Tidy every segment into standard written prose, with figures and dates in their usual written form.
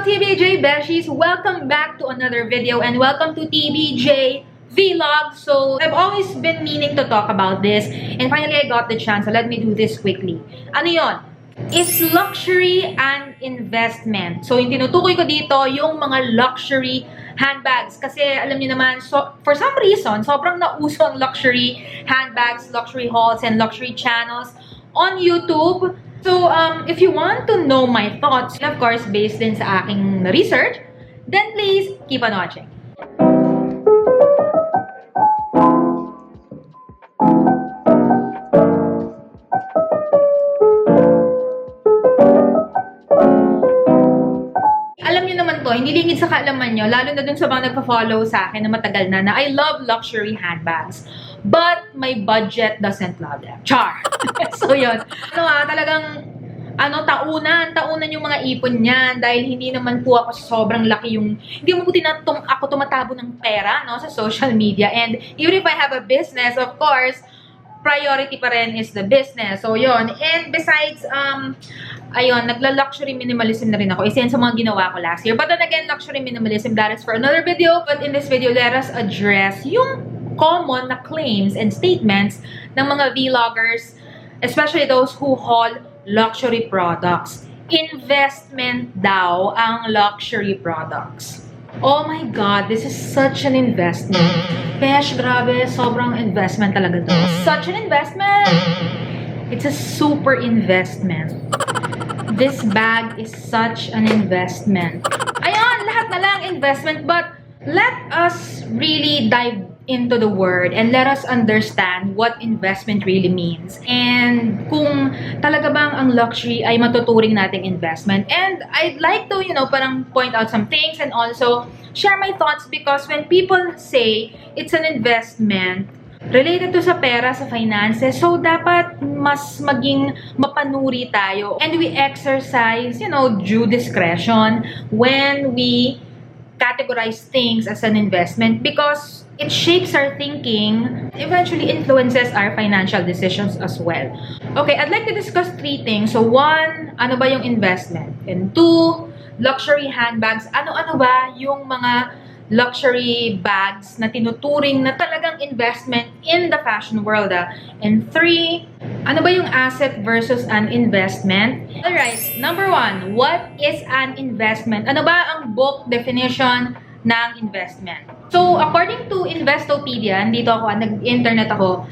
TBJ Beshies? Welcome back to another video and welcome to TBJ Vlogs. So, I've always been meaning to talk about this and finally I got the chance, so let me do this quickly. Ano yon? Is luxury and investment. So, yung tinutukoy ko dito, yung mga luxury handbags. Kasi, alam niyo naman, so, for some reason, sobrang nauso ang luxury handbags, luxury hauls, and luxury channels on YouTube. So, if you want to know my thoughts, and of course, based din sa aking research, then please keep on watching. Alam niyo naman to, hindi lingid sa kaalaman nyo, lalo na dun sa mga nagpa-follow sa akin na matagal na I love luxury handbags. But my budget doesn't love them. Char! So, yun. Talagang, taunan yung mga ipon niyan dahil hindi naman po ako sobrang laki yung, hindi mo buti na ako tumatabo ng pera, no, sa social media. And even if I have a business, of course, priority pa rin is the business. So, yun. And besides, ayun, nagla-luxury minimalism na rin ako. Isa yan sa mga ginawa ko last year. But then again, luxury minimalism, that is for another video. But in this video, let us address yung common na claims and statements ng mga vloggers, especially those who haul luxury products. Investment daw ang luxury products. Oh my God, this is such an investment. Besh, grabe, sobrang investment talaga to. Such an investment! It's a super investment. This bag is such an investment. Ayun, lahat na lang investment, but let us really dive into the word and let us understand what investment really means. And kung talaga bang ang luxury ay matuturing nating investment. And I'd like to, parang point out some things and also share my thoughts because when people say it's an investment, related to sa pera, sa finances, so dapat mas maging mapanuri tayo. And we exercise, due discretion when we categorize things as an investment because it shapes our thinking, eventually influences our financial decisions as well. Okay, I'd like to discuss 3 things. So 1, ano ba yung investment? And 2, luxury handbags. Ano-ano ba yung mga luxury bags na tinuturing na talagang investment in the fashion world? And 3, ano ba yung asset versus an investment? Alright, number 1, what is an investment? Ano ba ang book definition ng investment? So, according to Investopedia, dito ako, nag-internet ako,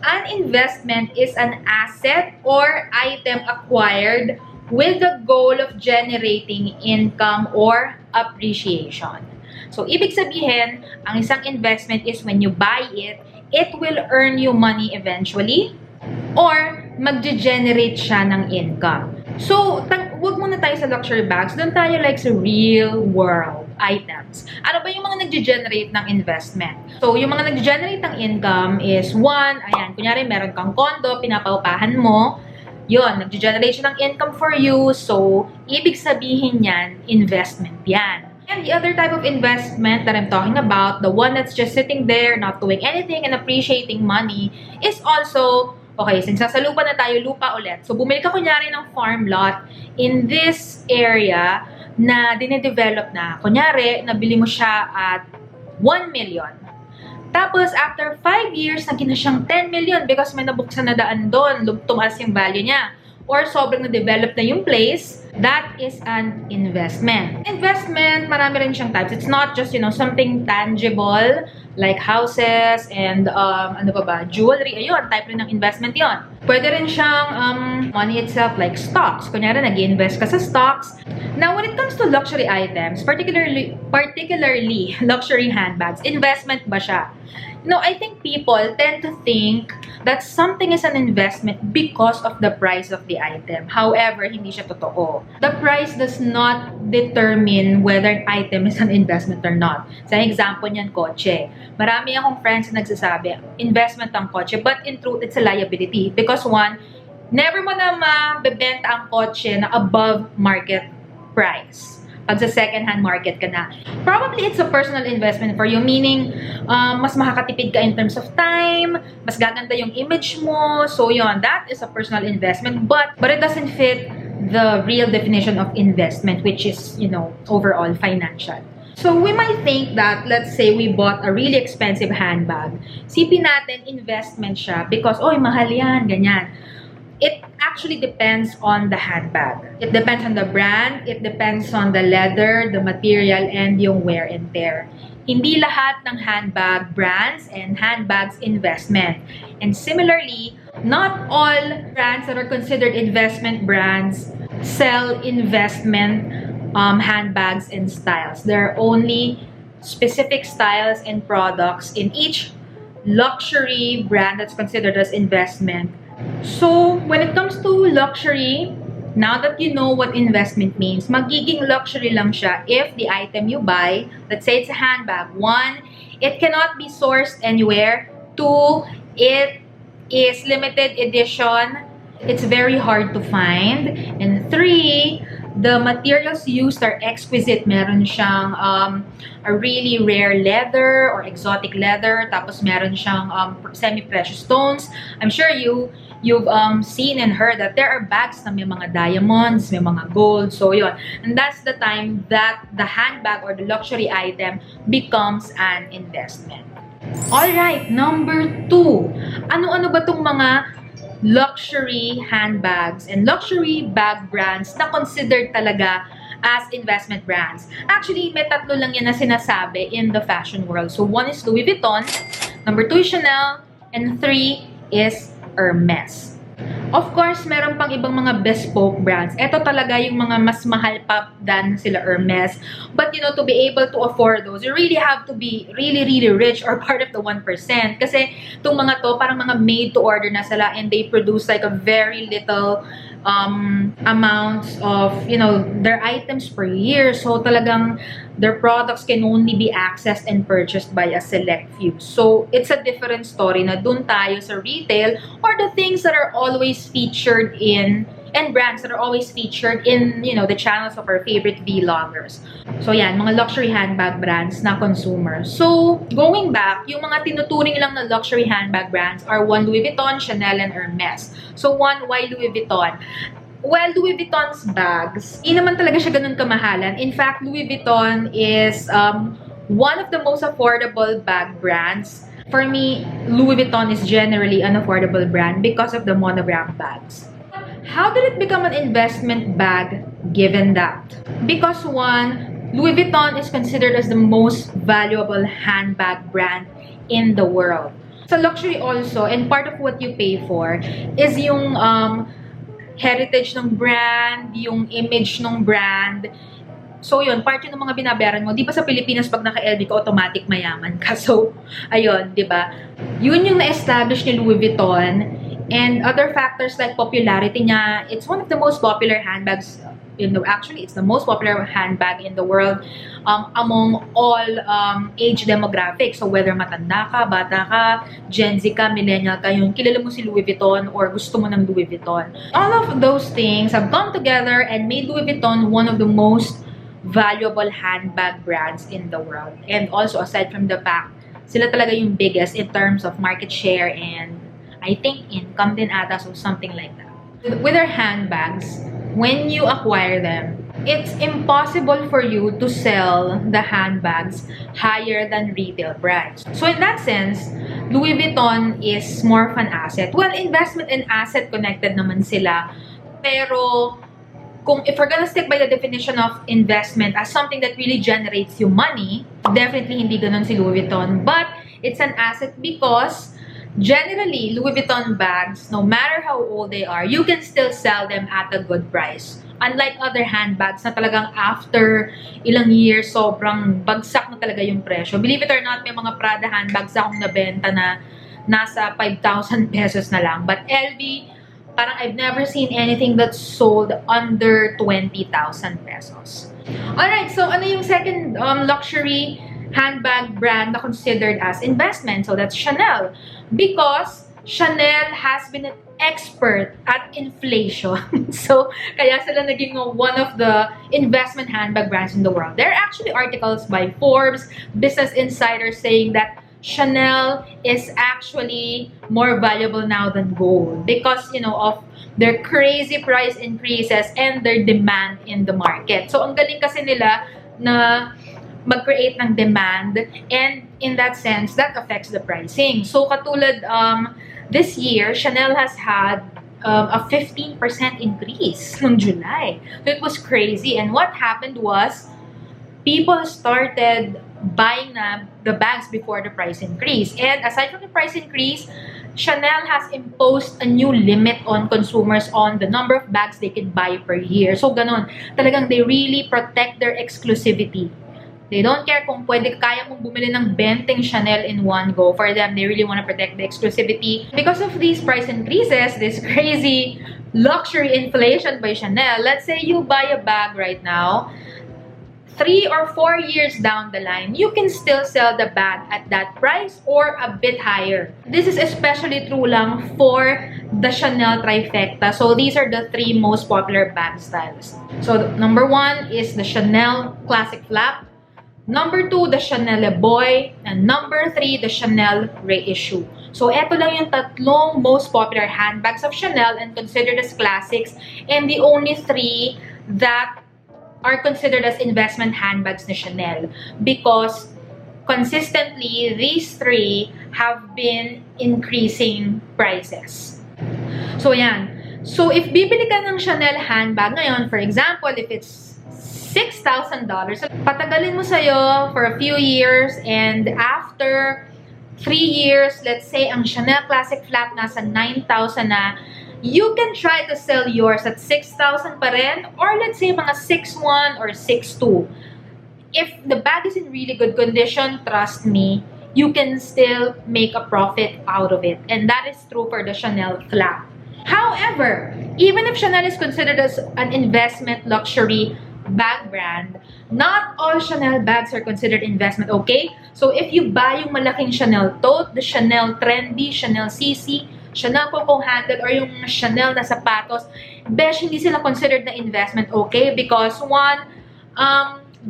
an investment is an asset or item acquired with the goal of generating income or appreciation. So, ibig sabihin, ang isang investment is when you buy it, it will earn you money eventually or mag-generate siya ng income. So, wag muna tayo sa luxury bags. Doon tayo like sa real world items. Ano ba yung mga nag-generate ng investment? So, yung mga nag-generate ng income is 1, ayan, kunyari meron kang condo, pinapaupahan mo, yun, nag-generate siya ng income for you. So, ibig sabihin yan, investment yan. And the other type of investment that I'm talking about, the one that's just sitting there, not doing anything and appreciating money, is also, okay, since nasa lupa na tayo, lupa ulit. So, bumili ka kunyari ng farm lot in this area na dinedevelop na. Kunyari, nabili mo siya at 1 million. Tapos, after 5 years, naging na siyang 10 million because may nabuksan na daan doon, tumaas yung value niya. Or sobrang na-develop na yung place, that is an investment. Investment, marami rin siyang types. It's not just, something tangible, like houses and, jewelry. Ayun, type rin ng investment yon. Pwede rin siyang money itself, like stocks. Kunyari, nag-invest ka sa stocks. Now, when it comes to luxury items, particularly luxury handbags, investment ba siya? I think people tend to think that something is an investment because of the price of the item. However, hindi siya totoo. The price does not determine whether an item is an investment or not. Sa example niyan, kotse. Marami akong friends na nagsasabi, investment ang kotse, but in truth, it's a liability. Because 1, never mo na mabebenta ang kotse na above market price. Pag sa second-hand market ka na. Probably it's a personal investment for you, meaning mas makakatipid ka in terms of time, mas gaganda yung image mo. So, yun, that is a personal investment. But it doesn't fit the real definition of investment, which is, you know, overall financial. So we might think that, let's say we bought a really expensive handbag. Sipin natin, investment siya because, oy, mahal yan, ganyan. It actually depends on the handbag. It depends on the brand, it depends on the leather, the material, and yung wear and tear. Hindi lahat ng handbag brands and handbags investment. And similarly, not all brands that are considered investment brands sell investment handbags and styles. There are only specific styles and products in each luxury brand that's considered as investment. So, when it comes to luxury, now that you know what investment means, magiging luxury lang siya if the item you buy, let's say it's a handbag, 1, it cannot be sourced anywhere. 2, it is limited edition. It's very hard to find. And 3, the materials used are exquisite. Meron siyang a really rare leather or exotic leather. Tapos meron siyang semi-precious stones. I'm sure you've seen and heard that there are bags na may mga diamonds, may mga gold. So yun. And that's the time that the handbag or the luxury item becomes an investment. Alright, number 2. Ano-ano ba tong mga luxury handbags and luxury bag brands na considered talaga as investment brands? Actually, may 3 lang yan na sinasabi in the fashion world. So 1 is Louis Vuitton, number 2 is Chanel, and 3 is Hermes. Of course, meron pang ibang mga bespoke brands. Ito talaga yung mga mas mahal pa than sila Hermes. But you know, to be able to afford those, you really have to be really, really rich or part of the 1%. Kasi itong mga to, parang mga made to order na sila and they produce like a very little amounts of, you know, their items per year. So talagang their products can only be accessed and purchased by a select few. So it's a different story na dun tayo sa retail or the things that are always featured in and brands that are always featured in, you know, the channels of our favorite vloggers. So yan, mga luxury handbag brands na consumers. So going back, yung mga tinuturing lang na luxury handbag brands are 1 Louis Vuitton, Chanel, and Hermes. So 1, why Louis Vuitton? Well, Louis Vuitton's bags, hindi naman talaga siya ganun kamahalan. In fact, Louis Vuitton is one of the most affordable bag brands. For me, Louis Vuitton is generally an affordable brand because of the monogram bags. How did it become an investment bag given that? Because 1, Louis Vuitton is considered as the most valuable handbag brand in the world. Sa luxury also, and part of what you pay for is yung heritage ng brand, yung image ng brand. So yun, part yun ng mga binabayaran mo. Di ba sa Pilipinas pag naka-LV ka, automatic mayaman ka. So, ayun, di ba? Yun yung na-establish ni Louis Vuitton. And other factors like popularity niya, it's one of the most popular handbags actually, it's the most popular handbag in the world among all age demographics. So whether matanda ka, bata ka, Gen Z ka, millennial ka, yung kilala mo si Louis Vuitton or gusto mo ng Louis Vuitton. All of those things have come together and made Louis Vuitton one of the most valuable handbag brands in the world. And also, aside from the fact, sila talaga yung biggest in terms of market share and I think income din ata, so something like that. With their handbags, when you acquire them, it's impossible for you to sell the handbags higher than retail price. So in that sense, Louis Vuitton is more of an asset. Well, investment and asset connected naman sila. Pero if we're gonna stick by the definition of investment as something that really generates you money, definitely hindi ganun si Louis Vuitton. But it's an asset because generally, Louis Vuitton bags, no matter how old they are, you can still sell them at a good price. Unlike other handbags na talagang after ilang years, sobrang bagsak na talaga yung presyo. Believe it or not, may mga Prada handbags akong nabenta na nasa 5,000 pesos na lang. But LV, parang I've never seen anything that's sold under 20,000 pesos. Alright, so ano yung second luxury handbag brand na considered as investment? So that's Chanel. Because Chanel has been an expert at inflation. So, kaya sila naging one of the investment handbag brands in the world. There are actually articles by Forbes, Business Insider saying that Chanel is actually more valuable now than gold because, you know, of their crazy price increases, and their demand in the market. So, ang galing kasi nila na mag-create ng demand, and in that sense, that affects the pricing. So, katulad this year, Chanel has had a 15% increase noong July. So, it was crazy. And what happened was, people started buying the bags before the price increase. And aside from the price increase, Chanel has imposed a new limit on consumers on the number of bags they can buy per year. So, ganon. Talagang they really protect their exclusivity. They don't care kung kaya mong bumili ng 20 Chanel in one go. For them, they really want to protect the exclusivity. Because of these price increases, this crazy luxury inflation by Chanel, let's say you buy a bag right now, 3 or 4 years down the line, you can still sell the bag at that price or a bit higher. This is especially true lang for the Chanel Trifecta. So, these are the 3 most popular bag styles. So, number 1 is the Chanel Classic Flap. Number 2, the Chanel Le Boy. And number 3, the Chanel Reissue. So, eto lang yung tatlong most popular handbags of Chanel and considered as classics. And the only 3 that are considered as investment handbags ni Chanel, because consistently, these 3 have been increasing prices. So, yan. So, if bibili ka ng Chanel handbag ngayon, for example, if it's $6,000, patagalin mo sa'yo for a few years, and after 3 years, let's say, ang Chanel Classic Flap nasa 9,000 na, you can try to sell yours at 6,000 pa rin, or let's say mga 6,100 or 6,200. If the bag is in really good condition, trust me, you can still make a profit out of it. And that is true for the Chanel Flap. However, even if Chanel is considered as an investment luxury bag brand, not all Chanel bags are considered investment, okay? So if you buy yung malaking Chanel tote, the Chanel Trendy, Chanel CC, Chanel Coco handle, or yung Chanel na sapatos, besh, hindi sila considered na investment, okay? Because one,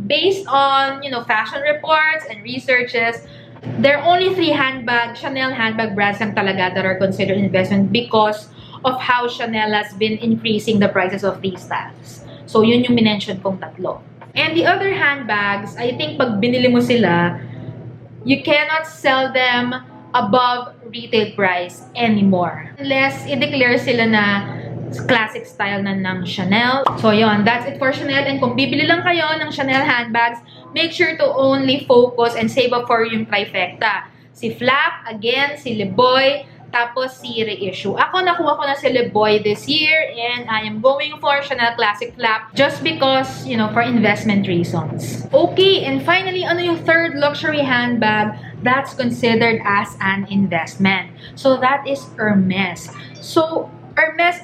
based on, fashion reports and researches, there are only 3 Chanel handbag brands lang talaga that are considered investment because of how Chanel has been increasing the prices of these styles. So, yun yung minention kong tatlo. And the other handbags, I think pag binili mo sila, you cannot sell them above retail price anymore. Unless i-declare sila na classic style na ng Chanel. So, yun. That's it for Chanel. And kung bibili lang kayo ng Chanel handbags, make sure to only focus and save up for yung Trifecta. Si Flap, again, si Le Boy, tapos si Reissue. Ako, nakuha ko na si Le Boy this year, and I am going for Chanel Classic Flap just because, for investment reasons. Okay, and finally, ano yung third luxury handbag that's considered as an investment? So, that is Hermes. So, Hermes,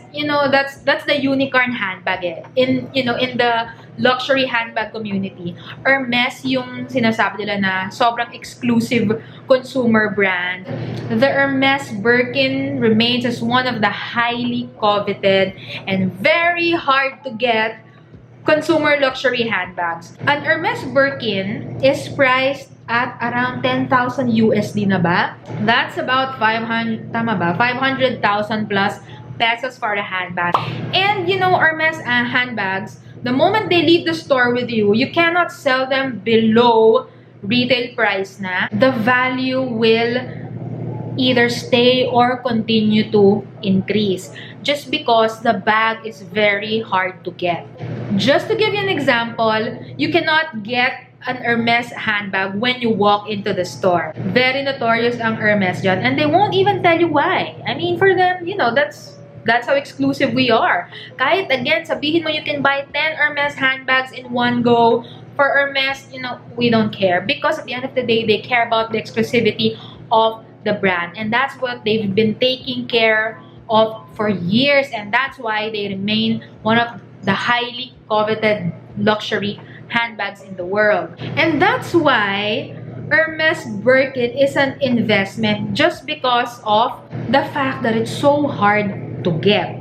that's the unicorn handbag eh. In the luxury handbag community, Hermes yung sinasabi nila na sobrang exclusive consumer brand. The Hermes Birkin remains as one of the highly coveted and very hard to get consumer luxury handbags. An Hermes Birkin is priced at around 10,000 USD na ba? That's about 500,000 plus pesos for the handbag. And Hermes handbags, the moment they leave the store with you, you cannot sell them below retail price na. The value will either stay or continue to increase just because the bag is very hard to get. Just to give you an example, you cannot get an Hermes handbag when you walk into the store. Very notorious ang Hermes dyan, and they won't even tell you why. I mean, for them, that's how exclusive we are. Kahit, again, sabihin mo you can buy 10 Hermes handbags in one go. For Hermes, we don't care. Because at the end of the day, they care about the exclusivity of the brand. And that's what they've been taking care of for years. And that's why they remain one of the highly coveted luxury handbags in the world. And that's why Hermes Birkin is an investment just because of the fact that it's so hard to get.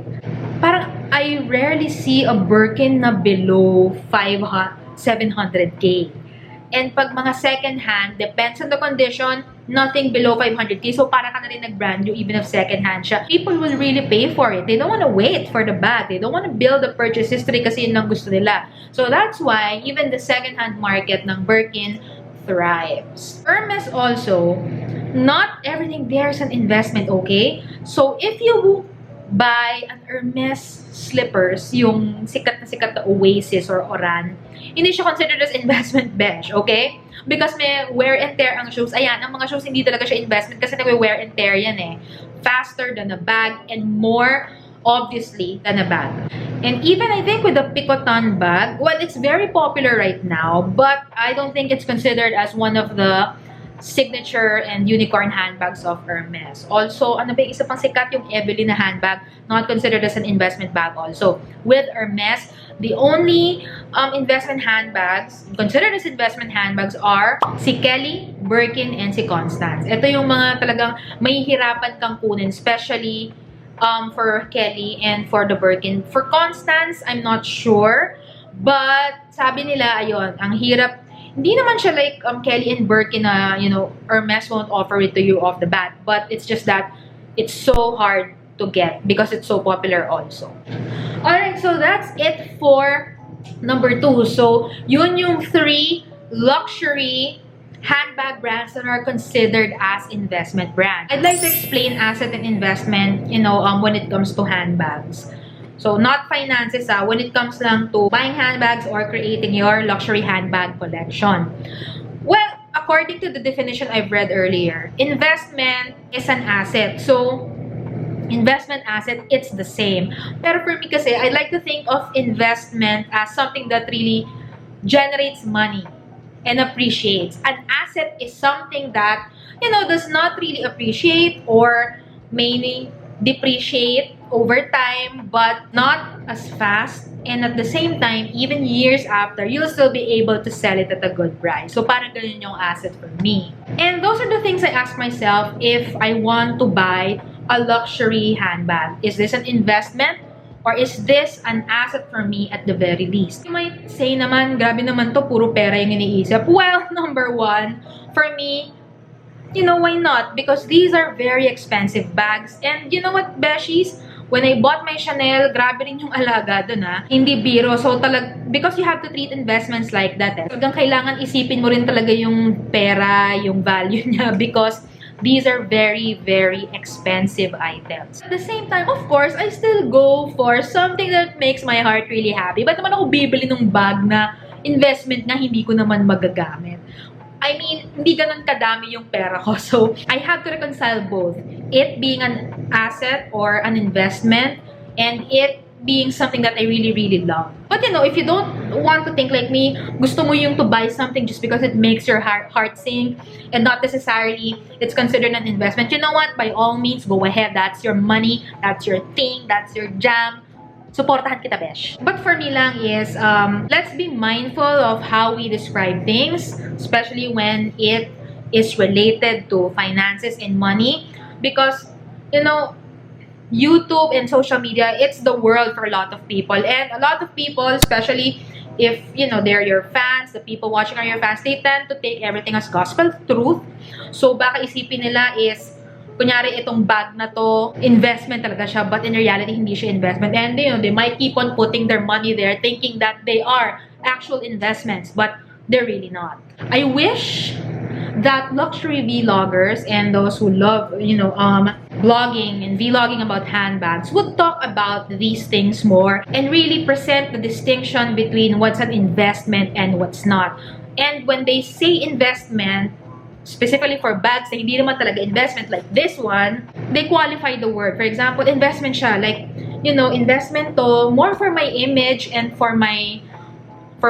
Parang I rarely see a Birkin na below 700K. And pag mga second hand, depends on the condition, nothing below 500k. So para ka na rin nag-brand new even if second hand siya. People will really pay for it. They don't want to wait for the bag. They don't want to build a purchase history kasi yun ang gusto nila. So that's why even the second hand market ng Birkin thrives. Hermes also, not everything there is an investment, okay? So if you buy an Hermes slippers, yung sikat na Oasis or Oran, hindi siya considered as investment, besh, okay? Because may wear and tear ang shoes. Ayan, ang mga shoes hindi talaga siya investment kasi nagwe-wear and tear yan eh. Faster than a bag and more obviously than a bag. And even I think with the Picoton bag, well, it's very popular right now, but I don't think it's considered as one of the signature and unicorn handbags of Hermes. Also, ano ba yung isa pang sikat, yung Evelyn na handbag, not considered as an investment bag also. With Hermes, the only investment handbags considered as investment handbags are si Kelly, Birkin, and si Constance. Ito yung mga talagang mahihirapan kang kunin, especially for Kelly and for the Birkin. For Constance, I'm not sure, but sabi nila, ayun, ang hirap. Hindi naman siya like Kelly and Birkin na, you know, Hermes won't offer it to you off the bat. But it's just that it's so hard to get because it's so popular also. Alright, so that's it for number 2. So, yun yung 3 luxury handbag brands that are considered as investment brands. I'd like to explain asset and investment, you know, when it comes to handbags. So, not finances, when it comes lang to buying handbags or creating your luxury handbag collection. Well, according to the definition I've read earlier, investment is an asset. So, investment asset, it's the same. Pero for me kasi, I like to think of investment as something that really generates money and appreciates. An asset is something that, you know, does not really appreciate or mainly depreciate over time, but not as fast, and at the same time, even years after, you'll still be able to sell it at a good price. So parang ganun yung asset for me. And those are the things I ask myself if I want to buy a luxury handbag. Is this an investment? Or is this an asset for me at the very least? You might say naman, grabe naman to, puro pera yung iniisip. Well, number 1, for me, you know, why not? Because these are very expensive bags. And you know what, Beshies? When I bought my Chanel, grabe rin yung alaga dun Hindi biro. So because you have to treat investments like that Talagang kailangan isipin mo rin talaga yung pera, yung value niya because these are very, very expensive items. At the same time, of course, I still go for something that makes my heart really happy. Ba't naman ako bibili ng bag na investment na hindi ko naman magagamit? I mean, hindi ganun kadami yung pera ko. So, I have to reconcile both. It being an asset or an investment and it being something that I really, really love. But you know, if you don't want to think like me, gusto mo yung to buy something just because it makes your heart sing and not necessarily it's considered an investment. You know what? By all means, go ahead. That's your money. That's your thing. That's your jam. Supportahan kita, besh. But for me lang is, let's be mindful of how we describe things, especially when it is related to finances and money. Because, you know, YouTube and social media, it's the world for a lot of people. And a lot of people, especially if, you know, they're your fans, the people watching are your fans, they tend to take everything as gospel truth. So, baka isipin nila is, kunyari itong bag na to, investment talaga siya, but in reality, hindi siya investment. And, you know, they might keep on putting their money there, thinking that they are actual investments, but they're really not. I wish that luxury vloggers and those who love, you know, blogging and vlogging about handbags would talk about these things more and really present the distinction between what's an investment and what's not. And when they say investment, specifically for bags na hindi naman talaga investment like this one, they qualify the word. For example, investment siya. Like, you know, investment to more for my image and for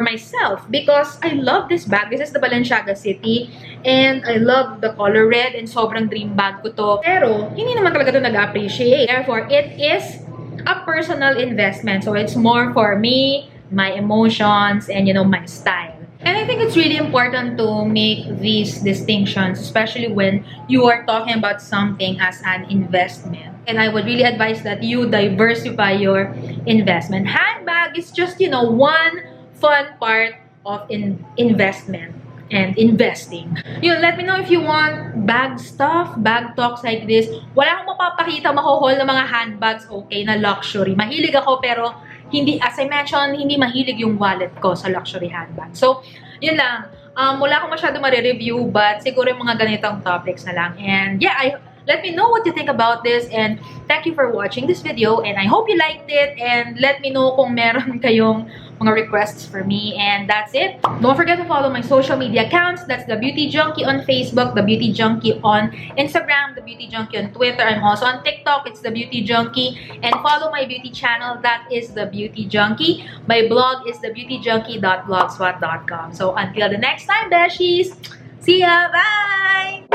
myself because I love this bag. This is the Balenciaga City and I love the color red and sobrang dream bag ko to. Pero, hindi naman talaga to nag-appreciate. Therefore, it is a personal investment. So, it's more for me, my emotions, and, you know, my style. And I think it's really important to make these distinctions, especially when you are talking about something as an investment. And I would really advise that you diversify your investment. Handbag is just, you know, one fun part of investment. and investing. Yun, let me know if you want bag stuff, bag talks like this. Wala akong mapapakita, makuhaul ng mga handbags, okay, na luxury. Mahilig ako, pero hindi, as I mentioned, hindi mahilig yung wallet ko sa luxury handbag. So, yun lang. Wala akong masyado ma-review, but siguro yung mga ganitong topics na lang. And yeah, let me know what you think about this, and thank you for watching this video, and I hope you liked it, and let me know kung meron kayong mga requests for me, and that's it. Don't forget to follow my social media accounts. That's the Beauty Junkie on Facebook, the Beauty Junkie on Instagram, the Beauty Junkie on Twitter. I'm also on TikTok. It's the Beauty Junkie, and follow my beauty channel. That is the Beauty Junkie. My blog is thebeautyjunkie.blogspot.com. So until the next time, Beshies, see ya, bye!